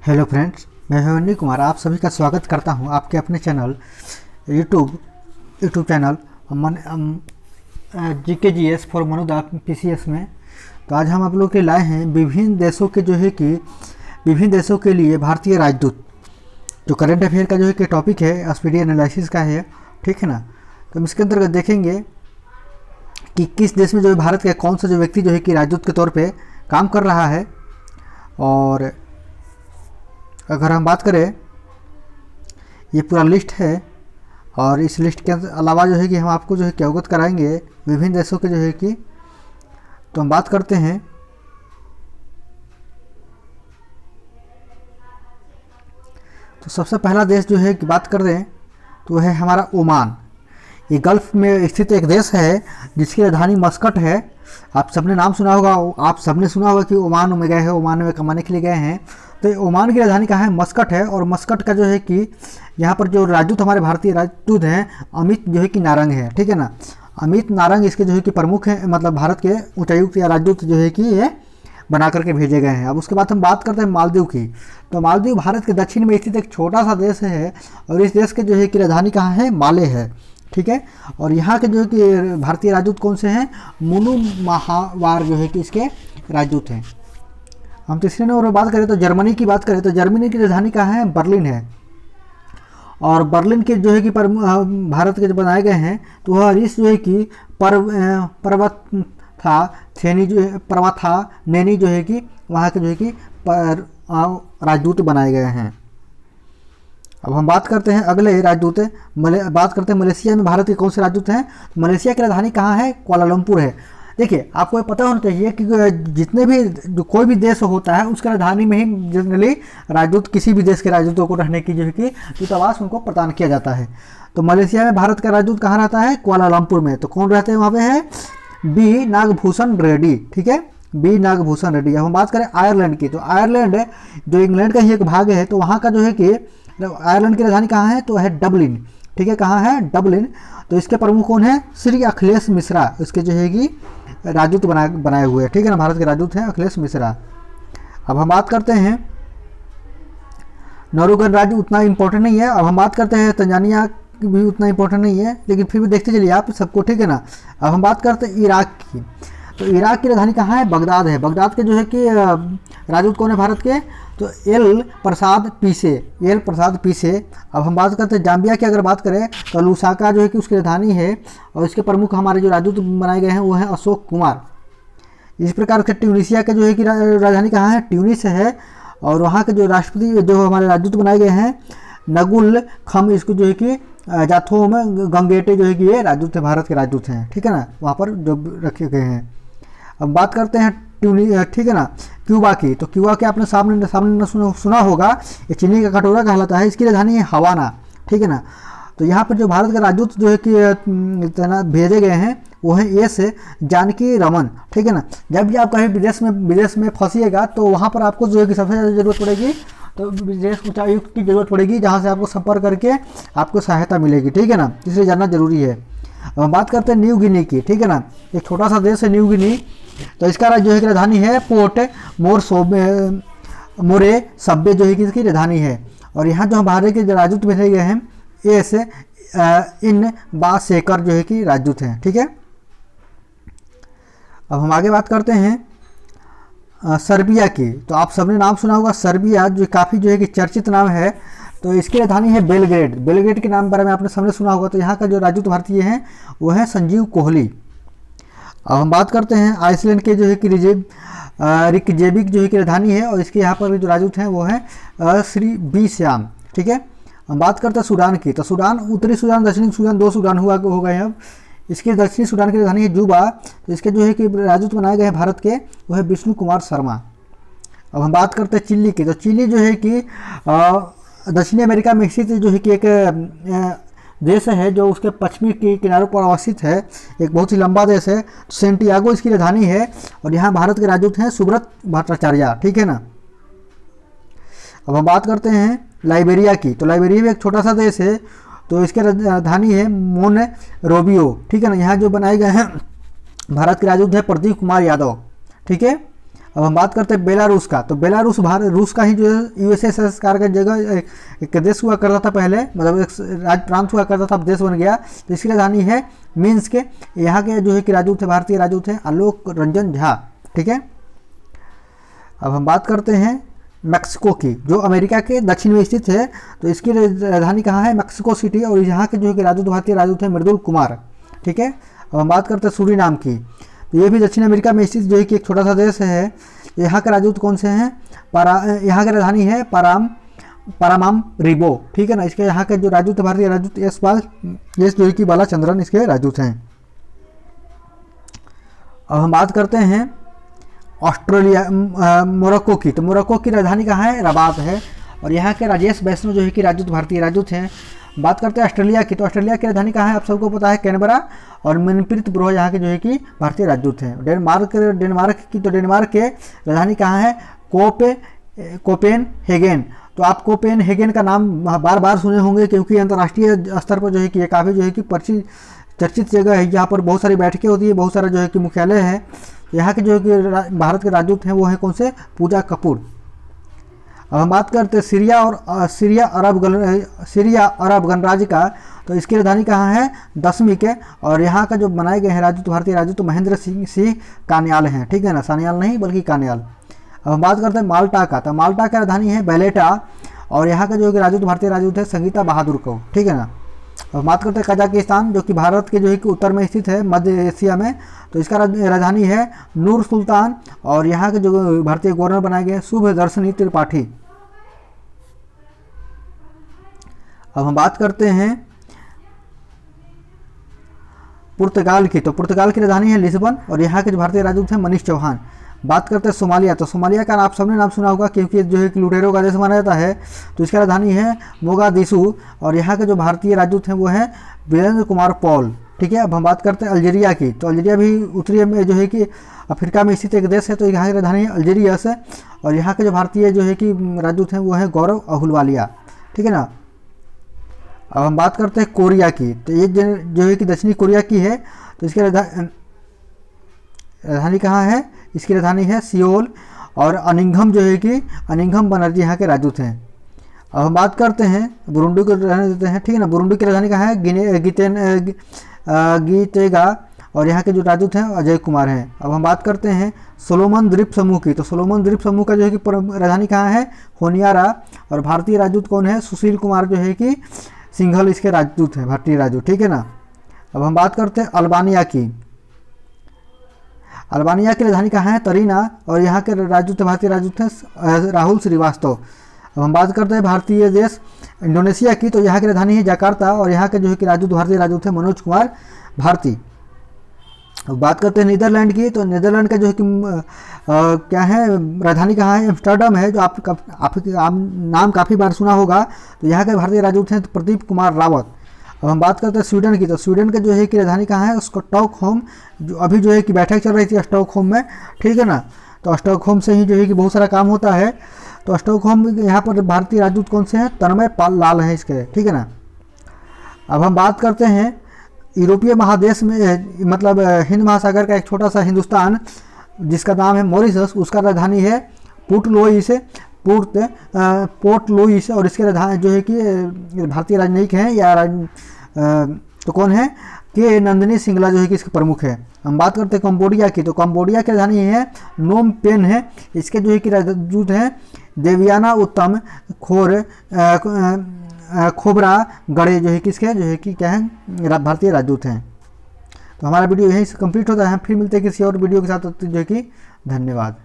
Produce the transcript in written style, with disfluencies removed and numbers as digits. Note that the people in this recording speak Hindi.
हेलो फ्रेंड्स, मैं हेमंत कुमार आप सभी का स्वागत करता हूं आपके अपने चैनल यूट्यूब चैनल GKGS फॉर मनुदा PCS में। तो आज हम आप लोग के लाए हैं विभिन्न देशों के विभिन्न देशों के लिए भारतीय राजदूत, जो करंट अफेयर का कि टॉपिक है, स्पीडी एनालिसिस का है, ठीक है ना। तो हम इसके अंतर्गत देखेंगे कि किस देश में भारत का कौन सा व्यक्ति कि राजदूत के तौर पे काम कर रहा है। और अगर हम बात करें, ये पूरा लिस्ट है और इस लिस्ट के अलावा कि हम आपको कि अवगत कराएंगे विभिन्न देशों के कि तो हम बात करते हैं। तो सबसे पहला देश कि बात कर रहे हैं तो है हमारा ओमान। ये गल्फ में स्थित एक देश है जिसकी राजधानी मस्कट है। आप सबने नाम सुना होगा, आप सबने सुना होगा कि ओमान में गए हैं, ओमान में कमाने के लिए गए हैं। तो ओमान की राजधानी कहाँ है? मस्कट है। और मस्कट का कि यहाँ पर जो राजदूत हमारे भारतीय राजदूत हैं अमित कि नारंग है, ठीक है ना। अमित नारंग इसके कि प्रमुख हैं, मतलब भारत के उच्चायुक्त या राजदूत कि ये बना करके भेजे गए हैं। अब उसके बाद हम बात करते हैं मालदीव की। तो मालदीव भारत के दक्षिण में स्थित एक छोटा सा देश है और इस देश के कि राजधानी कहाँ है? माले है, ठीक है। और यहाँ के कि भारतीय राजदूत कौन से हैं? मुनु महावार कि इसके राजदूत हैं। हम तीसरे नंबर पर बात करें तो जर्मनी की बात करें तो जर्मनी की राजधानी कहाँ है? बर्लिन है। और बर्लिन के कि भारत के जो बनाए गए हैं तो वह रिस कि पर्वता नैनी कि वहाँ के कि राजदूत बनाए गए हैं। अब हम बात करते हैं अगले राजदूत बात करते हैं मलेशिया में भारत के कौन से राजदूत हैं। मलेशिया की राजधानी कहाँ है? कुआलालंपुर है। देखिए, आपको ये पता होना चाहिए कि जितने भी कोई भी देश होता है उसके राजधानी में ही जनरली राजदूत किसी भी देश के राजदूतों को रहने की कि दूतावास उनको प्रदान किया जाता है। तो मलेशिया में भारत का राजदूत कहाँ रहता है? कुआलालंपुर में। तो कौन रहते हैं वहाँ पे? है बी नागभूषण रेड्डी, ठीक है, बी नागभूषण रेड्डी। अब हम बात करें आयरलैंड की। तो आयरलैंड जो इंग्लैंड का ही एक भाग है, तो वहाँ का कि आयरलैंड की राजधानी कहाँ है? तो है डबलिन, ठीक है। कहाँ है? डबलिन। तो इसके प्रमुख कौन है? श्री अखिलेश मिश्रा, इसके कि राजदूत बनाए हुए हैं, ठीक है ना। भारत के राजदूत हैं अखिलेश मिश्रा। अब हम बात करते हैं नौरू गणराज्य उतना इम्पोर्टेंट नहीं है। अब हम बात करते हैं तंजानिया भी उतना इम्पोर्टेंट नहीं है, लेकिन फिर भी देखते चलिए आप सबको, ठीक है ना। अब हम बात करते हैं इराक की। तो इराक की राजधानी कहाँ है? बगदाद है। बगदाद के कि राजदूत कौन है भारत के? तो एल प्रसाद पीसे। अब हम बात करते हैं जाम्बिया की। अगर बात करें तो लुसाका कि उसकी राजधानी है और इसके प्रमुख हमारे जो राजदूत बनाए गए हैं वो हैं अशोक कुमार। इस प्रकार से ट्यूनिसिया के कि राजधानी कहाँ है? ट्यूनिस है। और वहाँ के जो राष्ट्रपति जो हमारे राजदूत बनाए गए हैं नगुल खम, इसको कि जाथो में गंगेटे कि ये राजदूत है, भारत के राजदूत हैं, ठीक है ना, वहाँ पर जो रखे गए हैं। अब बात करते हैं ठीक है ना, क्यूबा की। तो क्यूबा के आपने सामने सुना होगा, ये चीनी का कटोरा कहलाता है। इसकी राजधानी है हवाना, ठीक है ना। तो यहाँ पर जो भारत के राजदूत कि तैनात भेजे गए हैं वो है एस जानकी रमन, ठीक है ना। जब भी आप कहीं विदेश में फंसिएगा तो वहाँ पर आपको कि सबसे ज़्यादा जरूरत पड़ेगी तो विदेश उच्चायुक्त की जरूरत पड़ेगी, जहाँ से आपको संपर्क करके आपको सहायता मिलेगी, ठीक है ना। इसलिए जानना जरूरी है। अब हम बात करते हैं न्यू गिनी की, ठीक है ना। एक छोटा सा देश है न्यू गिनी। तो इसका कि राजधानी है पोर्ट मोरे सब्बे कि इसकी राजधानी है। और यहाँ जो भारत के राजदूत भेजे गए हैं एस इन बासेकर कि राजदूत हैं, ठीक है। अब हम आगे बात करते हैं सर्बिया की। तो आप सबने नाम सुना होगा सर्बिया, जो काफ़ी कि चर्चित नाम है। तो इसकी राजधानी है बेलग्रेड के नाम बारे में आपने सबने सुना होगा। तो यहाँ का जो राजदूत भारतीय हैं वो है संजीव कोहली। अब हम बात करते हैं आइसलैंड के कि रिकजेविक कि राजधानी है और इसके यहाँ पर जो राजदूत हैं वो हैं श्री बी श्याम, ठीक है। हम बात करते हैं सूडान की। तो सूडान, उत्तरी सूडान, दक्षिणी सूडान, दो सूडान हो गए हैं अब। इसके दक्षिणी सूडान की राजधानी है जुबा। तो इसके कि राजदूत बनाए गए हैं भारत के वो है विष्णु कुमार शर्मा। अब हम बात करते हैं चिली की। तो चिली कि दक्षिणी अमेरिका में स्थित कि एक देश है जो उसके पश्चिमी के किनारों पर अवस्थित है, एक बहुत ही लंबा देश है। तो सेंटियागो इसकी राजधानी है और यहाँ भारत के राजदूत हैं सुब्रत भट्टाचार्य, ठीक है ना। अब हम बात करते हैं लाइबेरिया की। तो लाइबेरिया भी एक छोटा सा देश है। तो इसके राजधानी है मोन रोबियो, ठीक है ना। यहाँ जो बनाए गए हैं भारत के राजदूत हैं प्रदीप कुमार यादव, ठीक है। अब हम बात करते हैं बेलारूस का। तो बेलारूस भारत रूस का ही जो है यूएसएसआर का जगह एक देश हुआ करता था पहले, मतलब एक राज्य प्रांत हुआ करता था, अब देश बन गया। तो इसकी राजधानी है मिन्स्क। यहाँ के जो है कि राजदूत थे, भारतीय राजदूत हैं आलोक रंजन झा। ठीक है, अब हम बात करते हैं मैक्सिको की, जो अमेरिका के दक्षिण में स्थित है। तो इसकी राजधानी कहाँ है? Mexico city. और यहाँ के जो है कि राजदूत, भारतीय राजदूत हैं मृदुल कुमार। ठीक है, अब हम बात करते हैं सूरीनाम की। तो ये भी दक्षिण अमेरिका में स्थित जो है कि एक छोटा सा देश है। यहाँ के राजदूत कौन से हैं? यहाँ की राजधानी है पारामाम रिबो। ठीक है ना, इसके यहाँ के जो राजदूत भारतीय राजदूत यश जो है कि बालाचंद्रन इसके राजदूत हैं। अब हम बात करते हैं ऑस्ट्रेलिया मोरक्को की। तो मोरक्को की राजधानी कहाँ है? रबात है। और यहाँ के राजेश वैष्णव जो है कि राजदूत, भारतीय राजदूत हैं। बात करते हैं ऑस्ट्रेलिया की। तो ऑस्ट्रेलिया की राजधानी कहाँ है? आप सबको पता है, कैनबरा। और मनप्रीत ब्रो यहाँ के जो है कि भारतीय राजदूत हैं। डेनमार्क की। तो डेनमार्क के राजधानी कहाँ है? कोपेनहेगन। तो आप कोपेनहेगन का नाम बार बार सुने होंगे, क्योंकि अंतर्राष्ट्रीय स्तर पर जो है कि ये काफ़ी जो है कि चर्चित जगह है, जहाँ पर बहुत सारी बैठकें होती है, बहुत सारा जो है कि मुख्यालय है। यहाँ के जो है कि भारत के राजदूत हैं वो हैं कौन से? पूजा कपूर। अब हम बात करते हैं सीरिया अरब गणराज्य का। तो इसकी राजधानी कहाँ है? दसवीं के। और यहाँ का जो बनाए गए हैं राजदूत, भारतीय राजदूत महेंद्र सिंह कान्याल हैं। ठीक है ना, सान्याल नहीं बल्कि कान्याल। अब हम बात करते हैं माल्टा का। तो माल्टा की राजधानी है बैलेटा। और यहाँ का जो है राजदूत, भारतीय राजदूत है संगीता बहादुर को। ठीक है ना। अब बात करते हैं कजाकिस्तान, जो कि भारत के जो है कि उत्तर में स्थित है, मध्य एशिया में। तो इसका राजधानी है नूर सुल्तान। और यहाँ के जो भारतीय गवर्नर बनाए गए शुभ दर्शनी त्रिपाठी। अब हम बात करते हैं पुर्तगाल की। तो पुर्तगाल की राजधानी है लिस्बन। और यहाँ के जो भारतीय राजदूत हैं मनीष चौहान। बात करते हैं सोमालिया। तो सोमालिया का आप सबने नाम सुना होगा, क्योंकि जो है कि लुटेरों का देश माना जाता है। तो इसकी राजधानी है मोगादिशु। और यहाँ के जो भारतीय राजदूत हैं वो हैं वीरेंद्र कुमार पॉल। ठीक है, अब हम बात करते हैं अल्जीरिया की। तो अल्जीरिया भी उत्तरी में जो है कि अफ्रीका में स्थित एक देश है। तो यहाँ की राजधानी है अल्जीरिया से। और यहाँ के जो भारतीय जो है कि राजदूत हैं वो हैं गौरव अहुलवालिया। ठीक है ना। अब हम बात करते हैं कोरिया की। तो ये जो है कि दक्षिणी कोरिया की है। तो इसकी राजधानी कहाँ है? इसकी राजधानी है सियोल। और अनिंघम जो है कि अनिंघम बनर्जी यहाँ के राजदूत हैं। अब हम बात करते हैं बुरुंडी को रहने देते हैं। ठीक है ना। बुरुंडी की राजधानी कहाँ है? गीतेगा। और यहाँ के जो राजदूत हैं अजय कुमार हैं। अब हम बात करते हैं सोलोमन द्वीप समूह की। तो सोलोमन द्वीप समूह का जो है कि राजधानी कहाँ है? होनियारा। और भारतीय राजदूत कौन है? सुशील कुमार जो है कि सिंघल इसके राजदूत हैं, भारतीय राजदूत। ठीक है ना। अब हम बात करते हैं अल्बानिया की। अल्बानिया की राजधानी कहाँ है? तरीना। और यहाँ के राजदूत, भारतीय राजदूत हैं राहुल श्रीवास्तव। अब हम बात करते हैं भारतीय देश इंडोनेशिया की। तो यहाँ की राजधानी है जकार्ता। और यहाँ के जो है कि राजदूत, भारतीय राजदूत हैं मनोज कुमार भारती। अब बात करते हैं नीदरलैंड की। तो नीदरलैंड का जो है कि क्या है, राजधानी कहाँ है? एम्स्टर्डम है, जो आप नाम काफ़ी बार सुना होगा। तो यहाँ के भारतीय राजदूत हैं प्रदीप कुमार रावत। अब हम बात करते हैं स्वीडन की। तो स्वीडन का जो है कि राजधानी कहाँ है? स्टॉकहोम। जो अभी जो है कि बैठक चल रही थी स्टॉकहोम में। ठीक है ना। तो स्टॉकहोम से ही जो है कि बहुत सारा काम होता है। तो स्टॉकहोम यहाँ पर भारतीय राजदूत कौन से हैं? तन्मय पाल लाल हैं इसके। ठीक है ना। अब हम बात करते हैं यूरोपीय महादेश में, मतलब हिंद महासागर का एक छोटा सा हिंदुस्तान जिसका नाम है मॉरिशस। उसका राजधानी है पोर्ट लुइस। और इसके राजधानी जो है कि भारतीय राजनयिक हैं या तो कौन है? के नंदिनी सिंगला जो है कि इसके प्रमुख है। हम बात करते हैं कंबोडिया की। तो कंबोडिया की राजधानी है नोम पेन है। इसके जो है कि राजदूत हैं देवियाना उत्तम खोबरा गड़े, जो है किसके जो है कि क्या है? भारतीय राजदूत हैं। तो हमारा वीडियो यहीं से कंप्लीट होता है। फिर मिलते हैं किसी और वीडियो के साथ, जो है कि धन्यवाद।